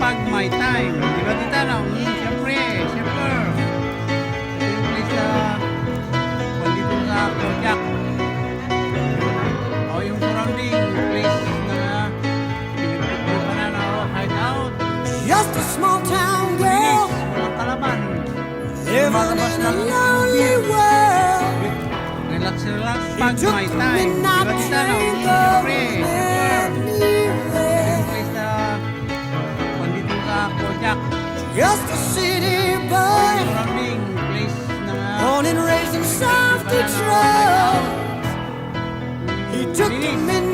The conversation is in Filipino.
pag may time. Di ba tita, no? Siyempre. Ito yung place na dito sa Kojak. O yung surrounding place na pinagpapit pa na hideout. Just a small town girl Walang kalaban. living in a lonely world. Relax It pag took may me time. Di not ba to tita, no? think Siyempre. of anywhere. Yung place na dito sa Kojak. Just a city boy Surrounding place na born and raised in South Detroit. He took the midnight